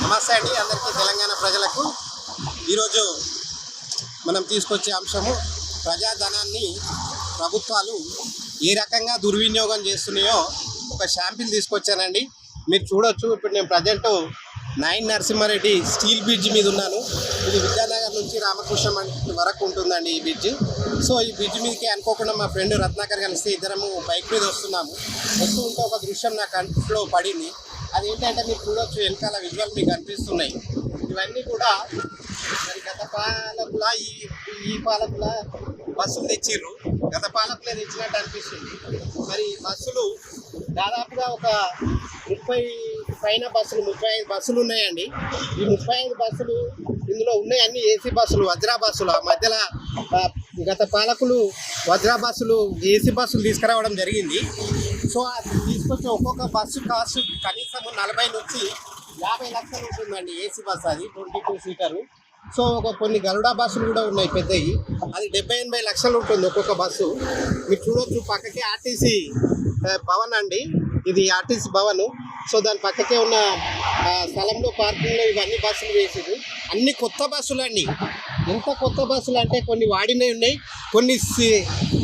నమస్తే అండి అందరికీ తెలంగాణ ప్రజలకు. ఈరోజు మనం తీసుకొచ్చే అంశము ప్రజాధనాన్ని ప్రభుత్వాలు ఏ రకంగా దుర్వినియోగం చేస్తున్నాయో ఒక శాంపిల్ తీసుకొచ్చానండి. మీరు చూడొచ్చు. ఇప్పుడు నేను present Nayini Narasimha Reddy steel bridge మీద ఉన్నాను. ఇది విద్యానగర్ నుంచి రామకృష్ణ మండలి వరకు ఉంటుందండి ఈ బ్రిడ్జ్. సో ఈ బ్రిడ్జ్ మీదకి అనుకోకుండా మా ఫ్రెండ్ రత్నాకర్ కలిస్తే ఇద్దరము బైక్ మీద వస్తూ ఉంటే ఒక దృశ్యం నా కంట్లో పడింది. అదేంటంటే మీరు చూడొచ్చు, వెనకాల విజువల్ మీకు కనిపిస్తున్నాయి. ఇవన్నీ కూడా మరి గత పాలకుల ఈ పాలకుల బస్సులు తెచ్చిర్రు. గత పాలకులే తెచ్చినట్టు అనిపిస్తుంది. మరి బస్సులు దాదాపుగా ఒక 35 బస్సులు ఉన్నాయండి. ఈ 35 బస్సులు ఇందులో ఉన్నాయి అన్ని ఏసీ బస్సులు, వజ్రా బస్సులు. ఆ మధ్యలో గత పాలకులు వజ్రా బస్సులు, ఏసీ బస్సులు తీసుకురావడం జరిగింది. సో అది తీసుకొచ్చి ఒక్కొక్క బస్సు కాస్ట్ కనీసం 40 నుంచి 50 లక్షలు ఉంటుందండి. ఏసీ బస్సు అది 22 సీటరు. సో కొన్ని గరుడా బస్సులు కూడా ఉన్నాయి పెద్దవి. అది 70-80 లక్షలు ఉంటుంది ఒక్కొక్క బస్సు. మీరు చూడొచ్చు, పక్కకే ఆర్టీసీ భవన్ అండి. ఇది ఆర్టీసీ భవన్. సో దాని పక్కకే ఉన్న స్థలంలో పార్కింగ్లో ఇవన్నీ బస్సులు వేసేది. అన్ని కొత్త బస్సులు అండి. ఎంత కొత్త బస్సులు అంటే కొన్ని వాడినవి ఉన్నాయి, కొన్ని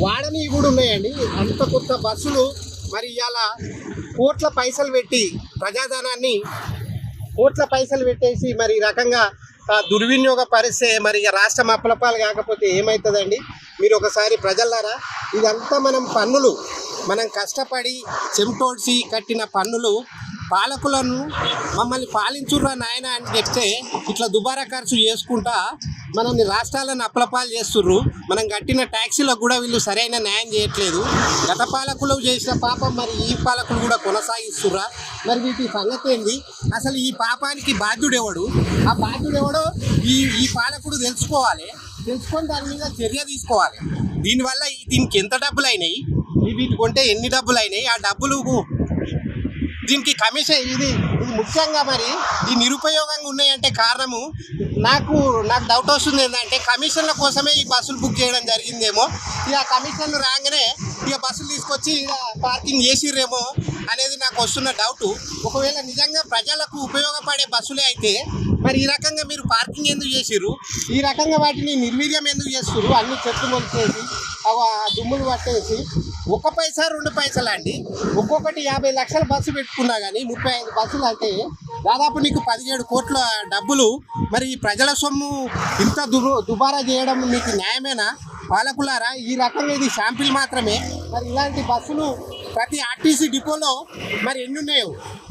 వాడనివి కూడా ఉన్నాయండి. అంత కొత్త బస్సులు. మరి ఇవాళ కోట్ల పైసలు పెట్టి ప్రజాధనాన్ని పెట్టేసి మరి ఈ రకంగా దుర్వినియోగ పరిస్తే మరి ఇక రాష్ట్రం అప్పలపాలు కాకపోతే ఏమవుతుందండి? మీరు ఒకసారి ప్రజలారా, ఇదంతా మనం కష్టపడి చెమటోడ్చి కట్టిన పన్నులు పాలకులను మమ్మల్ని పాలించుర్రా నాయన అని చెప్తే ఇట్లా దుబారా ఖర్చు చేసుకుంటా మనల్ని రాష్ట్రాలను అప్పలపాలు చేస్తుర్రు. మనం కట్టిన ట్యాక్సీలకు కూడా వీళ్ళు సరైన న్యాయం చేయట్లేదు. గత పాలకులు చేసిన పాపం మరి ఈ పాలకులు కూడా కొనసాగిస్తుర్రా? మరి వీటి సంగతి ఏంది? అసలు ఈ పాపానికి బాధ్యుడెవడు? ఆ బాధ్యుడెవడో ఈ పాలకుడు తెలుసుకొని దాని మీద చర్య తీసుకోవాలి. దీనివల్ల దీనికి ఎంత డబ్బులు అయినాయి, వీటి కొంటే ఎన్ని డబ్బులు అయినాయి, ఆ డబ్బులు దీనికి కమిషన్, ఇది ముఖ్యంగా మరి ఈ నిరుపయోగంగా ఉన్నాయంటే కారణము నాకు డౌట్ వస్తుంది. ఏంటంటే కమిషన్ల కోసమే ఈ బస్సులు బుక్ చేయడం జరిగిందేమో. ఇక కమిషన్లు రాగానే ఇక బస్సులు తీసుకొచ్చి ఇక పార్కింగ్ చేసిర్రేమో అనేది నాకు వస్తున్న డౌటు. ఒకవేళ నిజంగా ప్రజలకు ఉపయోగపడే బస్సులే అయితే మరి ఈ రకంగా మీరు పార్కింగ్ ఎందుకు చేసిర్రు? ఈ రకంగా వాటిని నిర్వీర్యం ఎందుకు చేస్తుర్రు? అన్ని చెట్లు మొలిచేసి దుమ్ములు పట్టేసి 1 పైసా 2 పైసలు అండి. ఒక్కొక్కటి 50 లక్షల బస్సు పెట్టుకున్నా కానీ 35 బస్సులు అంటే దాదాపు నీకు 17 కోట్ల డబ్బులు. మరి ఈ ప్రజల సొమ్ము ఇంత దుబారా చేయడం మీకు న్యాయమేనా పాలకులారా? ఈ రకంగా ఇది శాంపిల్ మాత్రమే. మరి ఇలాంటి బస్సులు ప్రతి ఆర్టీసీ డిపోలో మరి ఎన్ని ఉన్నాయో,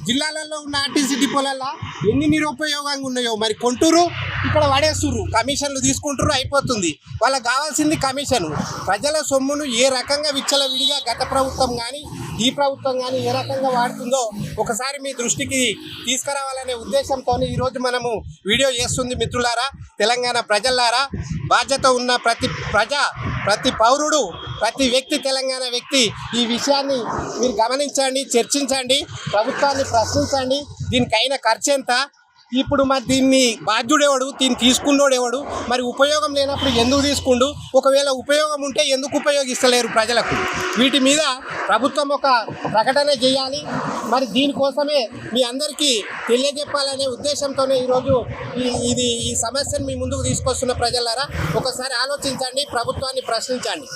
జిల్లాలలో ఉన్న ఆర్టీసీ డిపోలలో ఎన్ని నిరుపయోగంగా ఉన్నాయో మరి కొంటూరు, ఇక్కడ పడేస్తుర్రు, కమిషన్లు తీసుకుంటారు, అయిపోతుంది. వాళ్ళకి కావాల్సింది కమిషను. ప్రజల సొమ్మును ఏ రకంగా విచ్చలవిడిగా గత ప్రభుత్వం కానీ ఈ ప్రభుత్వం కానీ ఏ రకంగా వాడుతుందో ఒకసారి మీ దృష్టికి తీసుకురావాలనే ఉద్దేశంతో ఈరోజు మనము వీడియో చేస్తుంది. మిత్రులారా, తెలంగాణ ప్రజలారా, బాధ్యత ఉన్న ప్రతి పౌరుడు, ప్రతి వ్యక్తి, తెలంగాణ వ్యక్తి ఈ విషయాన్ని మీరు గమనించండి, చర్చించండి, ప్రభుత్వాన్ని ప్రశ్నించండి. దీనికైన ఖర్చు ఎంత? ఇప్పుడు మరి దీన్ని బాధ్యుడెవడు? దీన్ని తీసుకున్నోడెవడు? మరి ఉపయోగం లేనప్పుడు ఎందుకు తీసుకుండు? ఒకవేళ ఉపయోగం ఉంటే ఎందుకు ఉపయోగిస్తలేరు ప్రజలకు? వీటి మీద ప్రభుత్వం ఒక ప్రకటన చేయాలి. మరి దీనికోసమే మీ అందరికీ తెలియజెప్పాలనే ఉద్దేశంతోనే ఈరోజు ఈ సమస్యను మీ ముందుకు తీసుకొస్తున్న ప్రజలారా, ఒకసారి ఆలోచించండి, ప్రభుత్వాన్ని ప్రశ్నించండి.